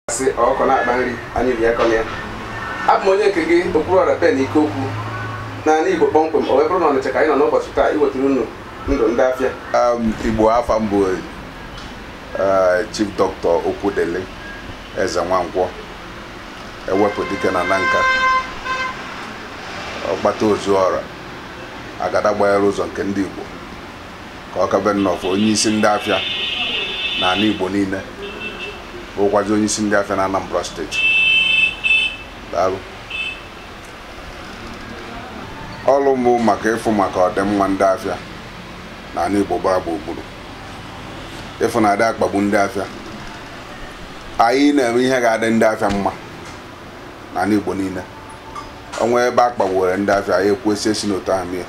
si ọkọ na-akpa nri anyị bi akọ ya abụ onye nke gị okpuru ọra pen ike okwu naanị Igbo kpọmkwem o wee bụrụ na Ọnịcha ka anyị nọ n'ụbọchị taa iwetara unu ndụ ndị afịa Igbo afa mbụ Chief Dr. Okwudili Eze Nwankwọ ewepụ dike na Nanka ọgbata ozu ọra agada gbanyere ụzọ nke ndị Igbo ka ọ kabe nnọfụ onye isi ndị afịa na ala Igbo niile bụkwazi onye isi ndị afịa na Anambra steeti. Daalụ. Ọrụ mbụ maka ịfụ maka ọdịmma ndị afịa na ala Igbo gbara gburugburu, ịfụ na adị akpagbu ndị afịa. Anyị na-eme ihe ga-adị ndị afịa mma na ala Igbo niile. Onwe ebe akpagbuwere ndị afịa anyị ekwesị esi n'otu ahụ mee.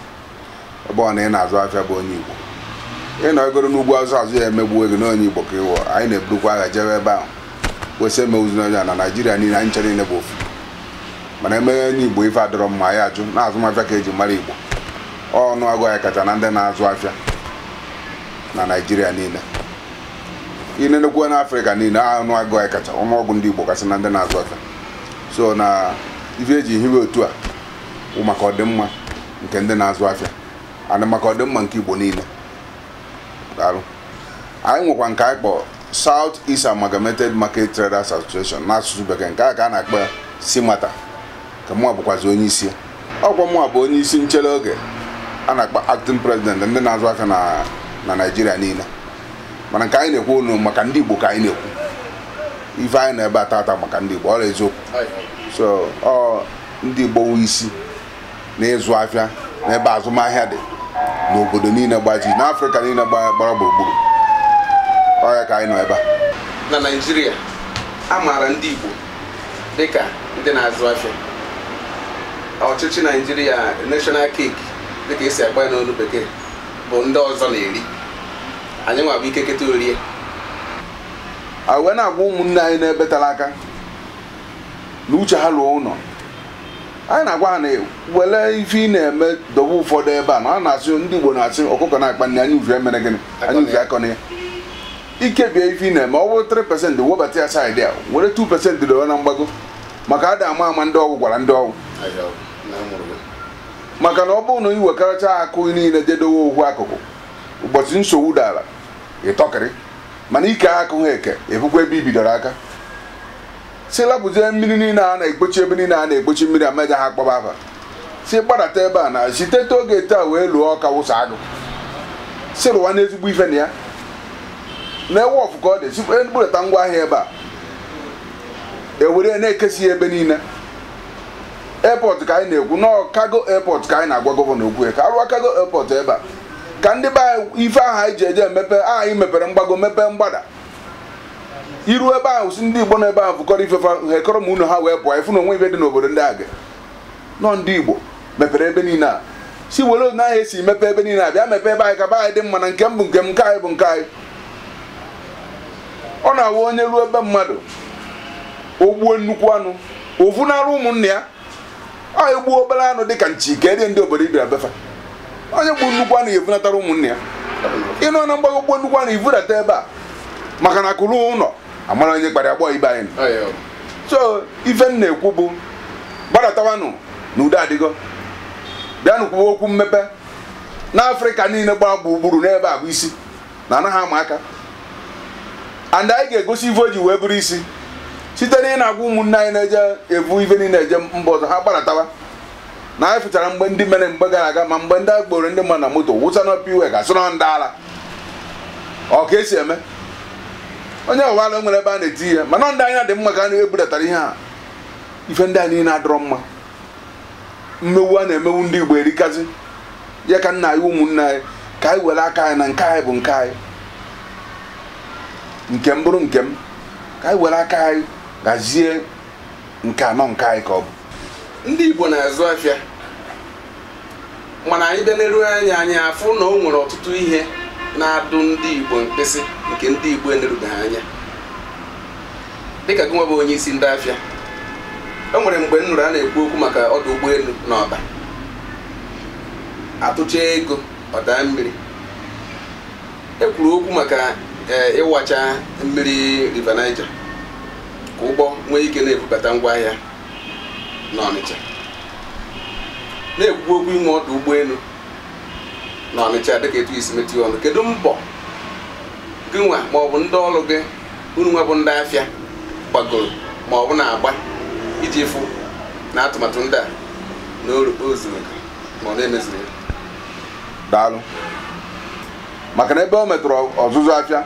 Ebe ọ na ị na-azụ afịa bụ onye Igbo, ị nọ egoro n'ugwu azụ ya emegbuo gị na onye Igbo ka ịwụ, anyị na-eburukwa agha jebe ebe ahụ kwesị emewuzi onye na Naịjirịa niile anyị chere niile bụ ofu. Mana emeghe onye Igbo ife adịrọ mma anyị ajụ na azụmahịa ka eji mara Igbo. Ọnụ agụ anyị kacha na ndị na-azụ afịa na Naịjirịa niile. Inenekwu na Afrịka niile ọnụ agụ anyị kacha ọnụọgụ ndị Igbo kasị na ndị na-azụ afịa. So na ife eji hiwe otu a bụ maka ọdịmma nke ndị na-azụ afịa ana maka ọdịmma nke Igbo niile. Daalụ. Anyị nwekwa nke anyị kpọ South East Amalgamated Market Traders Association n'asụsụ Bekee, nke a ka a na-akpọ SIMATA, ka mụ bụkwazi onye isi. Ọkwa mụ bụ onye isi nchere oge a na-akpọ acting president ndị na-azụ afịa na Naịjirịa niile. Mana nke anyị na-ekwu unu maka ndị Igbo ka anyị na-ekwu. Ife anyị na ebe atata maka ndị Igbo ọrụ eziokwu. So ndị Igbo nwe isi na ịzụ afịa na ebe azụmahịa dị n'obodo niile gbaji n'Afrịka niile gbara gburugburu. Ọya ka anyị nọ ebe a. Na Naịjirịa a maara ndị Igbo dịka ndị na-azụ afịa. Ọchịchị Naịjirịa national cake dịka esi agba ya n'olu bekee bụ ndị ọzọ na-eri, anyị nwa bụ ike keta orie. Wee na-agwa ụmụnne anyị na-ebetara aka na uche ha lụọ ụlọ. Anyị na-agwa ha na wele ife ị na-eme dobe ụfọdụ ebe a na a na-asị ndị Igbo na-asị ọkụkọ na-akpa nne anyị uvi emere gịnị anyị uvi akọ na ya. Ike bịa ife ị na-eme ọ bụrụ 3% webata ya saịdị a were 2% dowe na mgbago maka ada ama ndị ọgwụ gwara ndị ọgwụ. Maka na ọ bụrụ na iwekaracha akụ niile jedowe okwu akụkụ ụbọchị nsogbu dara ịtọkịrị, mana ike akụ ha eke ebukwa ebe i bidoro aka. Si lapụzie mmiri niile a na-ekpochi ebe niile a na-ekpochi mmiri ameja ha akpọba afa. Si gbadata ebe a na sitete oge taa wee lụọ ọka wụsa agụ. Si rụwa n'ezigbo ife na ya na-ewe ọfụ ka ọ dị si eburata ngwa ahịa ebe a ewere na-ekesi ebe niile. Airport ka anyị na-ekwu nọọ cargo airport ka anyị na-agwa gọvanọ okwu ya ka arụwa cargo airport ebe a ka ndị be ife ahụ anyị ji eje emepe anyị mepere mgbago mepee mgbada iru ebe ahụ si ndị Igbo na ebe ahụ fụkọrọ ifefe hekọrọ ma unu ha wee pụọ ifu na onwe ife dị n'obodo ndị aga nọ ndị Igbo mepere ebe niile a si were otu ahụ esi mepe ebe niile a bịa mepe ebe anyị ka be anyị dị mma na nke m bụ nke m nke anyị bụ nke anyị. Ọ na-awụ onye ruo ebe mmadụ o gbuo nnukwu anụ ofu na-arụ ụmụnne ya ọ egbuo obere anụ dịka nchi ka edie ndị obodo ibira befa. Onye gbuo nnukwu anụ efunatara ụmụnne ya ịnọ na mgbago gbuo nnukwu anụ ivudata ebe a maka na akụrụ ụlọ amara onye kpara agbọ ibe anyị. So ife m na-ekwu bụ gbadatawanụ na udo adịgo bịanụ kwuo okwu mmepe n'Afrịka niile gbara gburugburu n'ebe a bụ isi na anaghị ama aka and anyị ga-egosi ife o ji wee bụrụ isi site na ị na-agwa ụmụnne anyị na-eje evu ife niile eje mba ọzọ ha gbadatawa na anyị fụchara mgbe ndị mere mgbe gara aga ma mgbe ndị akpọrọ ndị mmadụ na moto wụsa na piwe ga sụrọ ndị ala ọ ka esi eme onye ọwala nwere ebe a na-eti ihe mana ndị anya dị mma ka a na-ebudatara ihe a ife ndị a niile adọrọ mma. Mmewu a na-emewu ndị Igbo erikazi ya ka nna anyị ụmụnne anyị ka anyị were aka anyị na nke anyị bụ nke anyị nke m bụrụ nke m ka anyị were aka anyị gazie nke anọ nke anyị ka ọ bụ. Ndị Igbo na-azụ afịa mana anyị bịa n'eru anya anyị afụ na o nwere ọtụtụ ihe na-adụ ndị Igbo mkpịsị nke ndị Igbo enerubeghị anya. Dịka gị nwa bụ onye isi ndị afịa, o nwere mgbe m nụrụ a na-ekwu okwu maka ọdụ ụgbọelu n'Ọba atụcha ego ọda mmiri. E kwuru okwu maka ịwacha mmiri River Niger ka ụgbọ nwee ike na-ebubata ngwaahịa n'Ọnịcha. Na-ekwu okwu inwe ọdụ ụgbọelu n'Ọnịcha dịka etu isi meti ọnụ, kedu mbọ gị nwa ma ọ bụ ndị ọrụ gị unu nwa bụ ndị afịa gbagoro ma ọ bụ na-agba iji fụ na atụmatụ ndị a na o zuru ma ọ na-emezuru ya? Daalụ. Maka na ebe o metụrụ ọzụzụ afịa,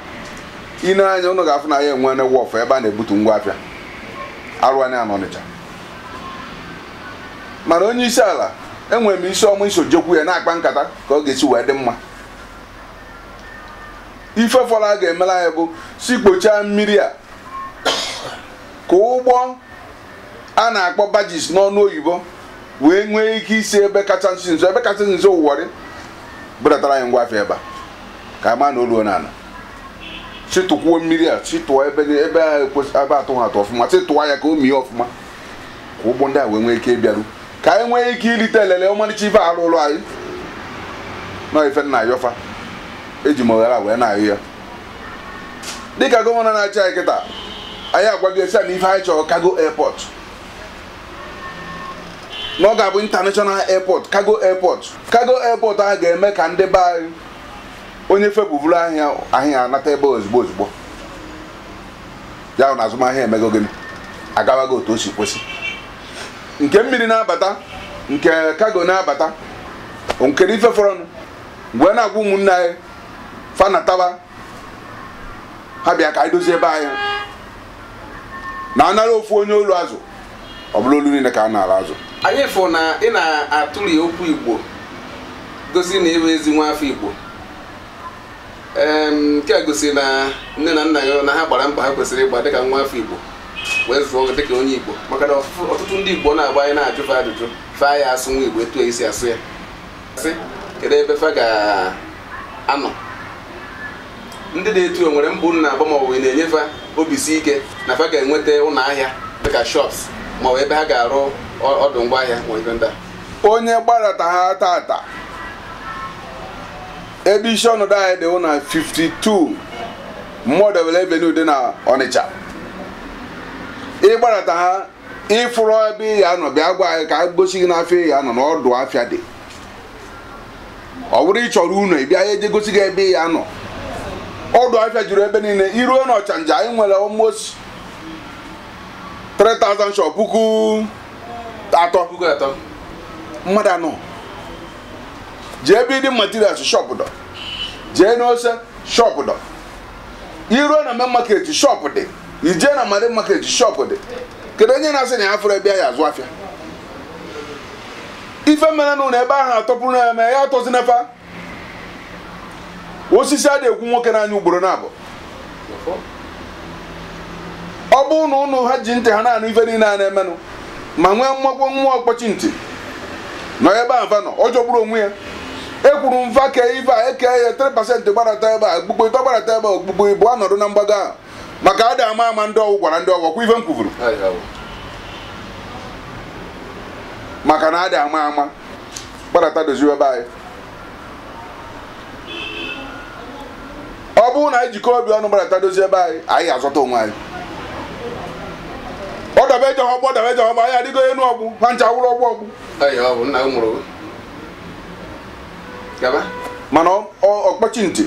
ị na-anya ụnụ ga-afụ na ya enwe wọfụ ebe a na-ebutu ngwa afịa arụanya n'Ọnịcha. Mana onye isi ala enwere m isi ọma iso jekwu ya na-akpa nkata ka ọ ga-esi wee dị mma. Ife fọrọ a ga-emela ya bụ si kpochaa mmiri a ka ụgbọ a na-akpọ barges n'ọnụ oyibo wee nwee ike isi ebe kacha nso Ụwarị budatara anyị ngwa afịa ebe a ka ama na oluo n'ala. Si tụkwuo mmiri a, si tụọ ebe atụ ha atụ ọfụma, si tụọ ya ka o mie ọfụma ka ụgbọ ndị a wee nwee ike ịbịaru, ka anyị nwee ike irite elele ọmarịcha ife arụ ụlọ anyị nọ ife nna ayọfa eji m oghara wee na-ayọ ya. Dịka gọvanọ na-achị anyị kịta, anyị agwaghị esi na ife anyị chọrọ cargo airport, na ọ ga-abụ international airport, cargo airport ahụ ga-eme ka ndị be anyị onye fepụvuru ahịa anata ebe ozugbo ya na azụmahịa emego gịnị agawago otu o si kwesị. Nke mmiri na-abata, nke cargo na-abata, nke ife fọrọnụ mgbe na-agwa ụmụnne anyị fanataba ha bịa ka anyị dozie ebe anyị na anara ofu onye olu azụ, ọ bụla olu niile ka a na-ara azụ. Anyị fụ na ị na-atụli okwu Igbo gosi na ịbụ ezi nwa afọ Igbo. Nke a gosi na nne na nna ya na ha gbara mbọ ha kwesịrị ịgba dịka nwa afọ Igbo wee zụọ dịka onye Igbo, maka na ọtụtụ ndị Igbo na-agba anyị na-ajụ fa ajụjụ fa ya asụ nwa Igbo etu esi asụ ya. Kedu ebe fa ga-anọ? Ndị na-etu nwere mbụ na-agba ma ọ bụ na-enyefe obisi ike na fa ga-enweta ụlọ ahịa dịka shops ma ọ bụ ebe ha ga-arụ ọdụ ngwaahịa ma ibe ndị a. Onye gbarata ha tata ebe isi ọnọdụ anyị dị na 52 Model Avenue dị na Ọnịcha. Ịgbarata ha ịfụrụ ebe ya nọ bịa gwa anyị ka a gosi gị n'afịa ya nọ n'ọdụ afịa dị. Ọ bụrụ ịchọrọ unu ịbịa ya eje gosi gị ebe ya nọ. Ọdụ afịa juru ebe niile. Iruo n'Ọchanja anyị nwere almost 3,000 shop, puku atọ mmadụ anọ. Jee ebe ịdị materials shop dọ, jee n'ose shop dọ, iruo na main market shop dị, ije na main market shop dị. Kedu onye na-asị na ya fụrụ ebe ya azụ afịa? Ife mere na ebe ahụ atọpụrụ na eme ya atọzi nefa. Osisi a na-ekwu nwoke n'anya ugboro na-abụ. Ọ bụ na ụnụ ha ji ntị ha na-anụ ife niile a na-emenụ ma nwee mmụọ ọkpọchi ntị nọ ebe ahụ fa nọ, ọ jọgburu onwe ya. Ekwuru mfa kee ife a eke ya 3% gbarata ebe a, okpukpe ịtọ gbarata ebe a, okpukpe ịbụ anọdụ na mgbago ahụ maka ada ama ndị ọgwụ gwara ndị ọgwụ kwa ife m kwuvuru maka na ada ama gbarata dozie ebe anyị. Ọ bụrụ na anyị jikọ obi ọnụ gbarata dozie ebe anyị azọta onwe anyị. Ọ dabe eje ọgbọ anyị adịgo enu ọgbụ ha ncha wụrụ ọgbụ. Ọ bụ nna m mụrụ mana ọkpọchi ntị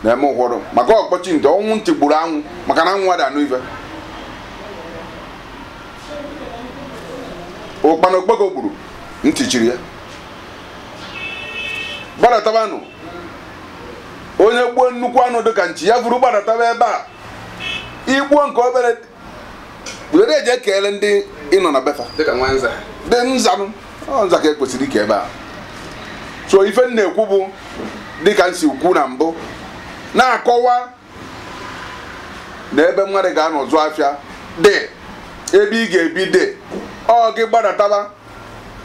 na-eme ụfọdụ maka ọkpọchi ntị ọnwụ ntị gburu anwụ maka na anwụ ada anụ ife. Ụkpana okpoko gburu ntị chiri ya. Gbadatabanụ onye gbuo nnukwu anụ dịka nchi ya vụrụ gbadataba ebe a. Igbuo nke obere were eje keele ndị ịnọ na befa dịka nwanza dị nzanụ nza ka ekwesịrị ike ebe a. So ife m na-ekwu bụ dịka nsi ukwu na mbụ na-akọwa na ebe mmadụ ga-anọ zụ afịa dị ebe ị ga-ebi dị ọ gị gbadataba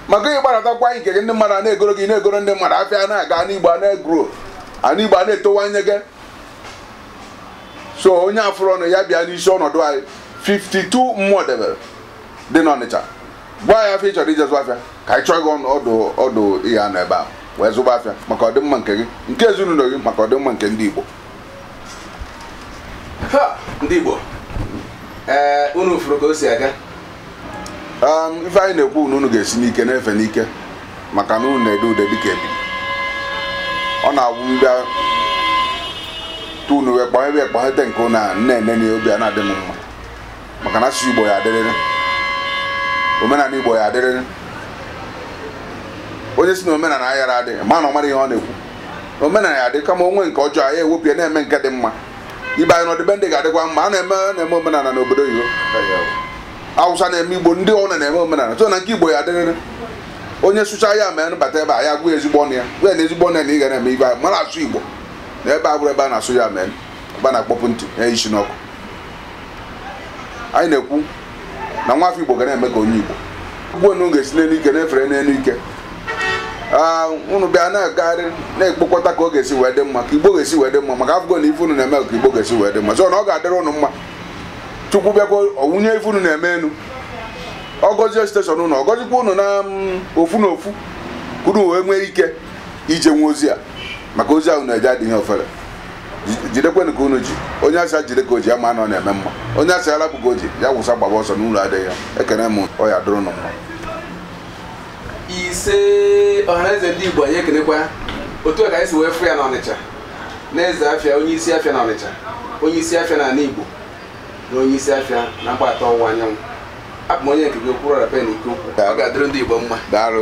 maka ị gbadatakwa nke gị ndị mmadụ na-egoro gị na-egoro ndị mmadụ afịa na-aga n'Igbo a na-egro Igbo a na-etowanye gị. So onye afụrụ ọnụ ya bịa n'isi ọnọdụ anyị 52 Model dị n'Ọnịcha. Gwa ya afịa ị chọrọ ije zụ afịa ka ị chọọ gị ọdụ ihe a nọ ebe a wee zụba afịa maka ọdịmma nke gị, nke ezinụlọ gị, maka ọdịmma nke ndị Igbo. Ndị Igbo unu furu ka o si aga ife anyị na-ekwu na unu ga-esi n'ike na-efe n'ike maka na unu na-ede ude dịka ebili ọ na-agwụ mbịa tu unu wee kpaghete nke ụna nne obi a na-adị m mma maka na asụsụ Igbo ya adịrịrị omenala Igbo ya adịrịrị onye si na omenala ayara adị ma na ọ mara ihe ọ na-ekwu omenala ya adị kama onwe nke ọjọọ ya ewepụ ya na-eme nke dị mma ibe anyị n'ọdịbendị ga-adịkwa mma a na-eme omenala n'obodo oyibo Awụsa na-eme Igbo ndị ọ na-eme omenala so na nke Igbo ya adịrịrị onye sụcha ya mee nbata ebe a ya gwa ezigbo ọnụ ya gwa na ezigbo ọnụ ya na ị ga na-eme ibe anyị mara asụ Igbo na ebe a bụrụ ebe a na-asụ ya mee ebe a na-akpọpụ ntị ya isi n'ọkụ anyị na-ekwu na nwafọ Igbo ga na-eme ka onye Igbo ugbu unu ga-esi n'elu ike na-efere n'elu ike unu bịa na-agagharị na-ekpokọta ka ọ ga-esi wee dị mma ka Igbo ga-esi wee dị mma maka afụgo na ife unu na-eme ka Igbo ga-esi wee dị mma so na ọ ga-adịrị unu mma Chukwu bịakwa ọwụnye ife unu na-eme enu ọ gọzie steshọn unu ọ gọzikwa unu na ofu na ofu ka unu wee nwee ike ije nwe ozi a maka ozi ahụ na-eje adịghị ofere jidekwenụ ka unu ji onye asị jide ka o ji ya ma na ọ na-eme mma onye asị arapụ ka o ji ya wụsa gbaba ọsọ n'ụlọ adịghị ya ekene m ọ ya dụrụ unu mma ise ọhaneze ndị Igbo anyị ekenekwa otu a ka anyị si wee fụ ya n'Ọnịcha na-eze afịa onye isi afịa n'Ọnịcha onye isi afịa n'ala Igbo na onye isi afịa na mgbata ọwụwa anyanwụ abụ m onye nke gị okwuru rapen ike okwu ọ ga-adịrị ndị Igbo mma daalụ